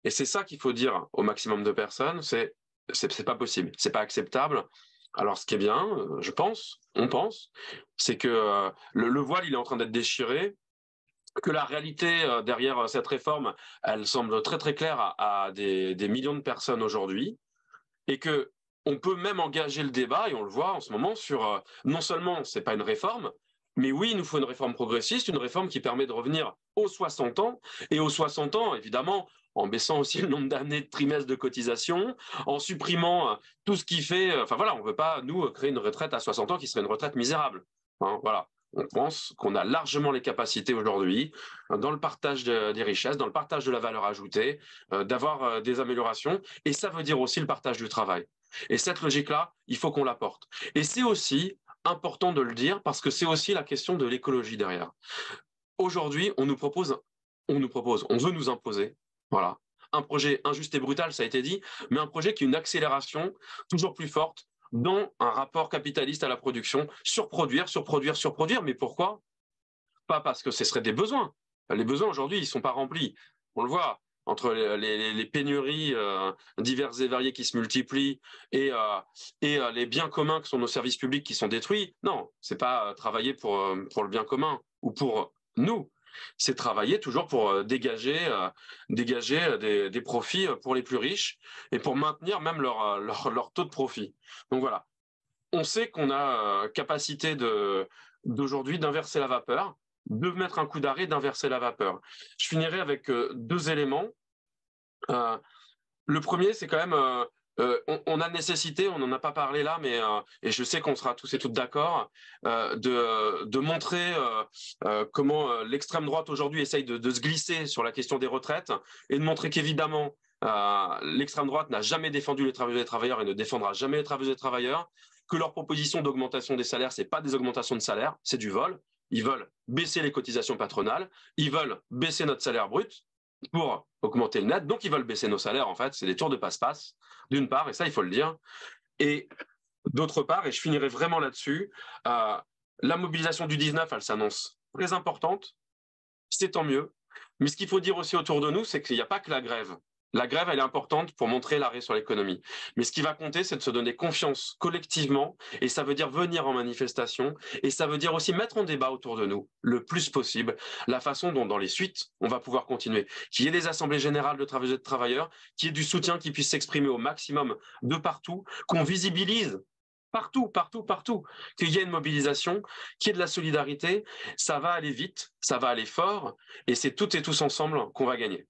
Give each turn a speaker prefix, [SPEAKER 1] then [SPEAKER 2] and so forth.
[SPEAKER 1] Et c'est ça qu'il faut dire au maximum de personnes, c'est pas possible, c'est pas acceptable. Alors, ce qui est bien, je pense, on pense, c'est que le voile, il est en train d'être déchiré, que la réalité derrière cette réforme, elle semble très très claire à des millions de personnes aujourd'hui, et que on peut même engager le débat, et on le voit en ce moment, sur non seulement c'est pas une réforme, mais oui, il nous faut une réforme progressiste, une réforme qui permet de revenir aux 60 ans, et aux 60 ans, évidemment, en baissant aussi le nombre d'années de trimestres de cotisation, en supprimant tout ce qui fait... Enfin voilà, on ne veut pas, nous, créer une retraite à 60 ans qui serait une retraite misérable. Hein, voilà. On pense qu'on a largement les capacités aujourd'hui, dans le partage des richesses, dans le partage de la valeur ajoutée, d'avoir des améliorations. Et ça veut dire aussi le partage du travail. Et cette logique-là, il faut qu'on la porte. Et c'est aussi important de le dire parce que c'est aussi la question de l'écologie derrière. Aujourd'hui, on veut nous imposer, voilà, un projet injuste et brutal, ça a été dit, mais un projet qui est une accélération toujours plus forte dans un rapport capitaliste à la production, surproduire, surproduire, surproduire. Mais pourquoi? Pas parce que ce seraient des besoins. Les besoins aujourd'hui, ils ne sont pas remplis. On le voit entre les pénuries diverses et variées qui se multiplient et les biens communs que sont nos services publics qui sont détruits. Non, c'est pas travailler pour le bien commun ou pour nous. C'est travailler toujours pour dégager des profits pour les plus riches et pour maintenir même leur taux de profit. Donc voilà, on sait qu'on a capacité d'aujourd'hui d'inverser la vapeur, de mettre un coup d'arrêt, d'inverser la vapeur. Je finirai avec deux éléments. Euh, le premier, c'est quand même, on a nécessité, on n'en a pas parlé là, mais et je sais qu'on sera tous et toutes d'accord, de montrer comment l'extrême droite aujourd'hui essaye de se glisser sur la question des retraites et de montrer qu'évidemment, l'extrême droite n'a jamais défendu les travailleurs et les travailleurs et ne défendra jamais les travailleurs et les travailleurs, que leur proposition d'augmentation des salaires, c'est pas des augmentations de salaire, c'est du vol. Ils veulent baisser les cotisations patronales, ils veulent baisser notre salaire brut pour augmenter le net. Donc, ils veulent baisser nos salaires, en fait. C'est des tours de passe-passe, d'une part, et ça, il faut le dire. Et d'autre part, et je finirai vraiment là-dessus, la mobilisation du 19, elle s'annonce très importante. C'est tant mieux. Mais ce qu'il faut dire aussi autour de nous, c'est qu'il n'y a pas que la grève. La grève, elle est importante pour montrer l'arrêt sur l'économie. Mais ce qui va compter, c'est de se donner confiance collectivement. Et ça veut dire venir en manifestation. Et ça veut dire aussi mettre en débat autour de nous, le plus possible, la façon dont, dans les suites, on va pouvoir continuer. Qu'il y ait des assemblées générales de travailleurs et de travailleurs, qu'il y ait du soutien qui puisse s'exprimer au maximum de partout, qu'on visibilise partout, partout, partout, qu'il y ait une mobilisation, qu'il y ait de la solidarité. Ça va aller vite, ça va aller fort. Et c'est toutes et tous ensemble qu'on va gagner.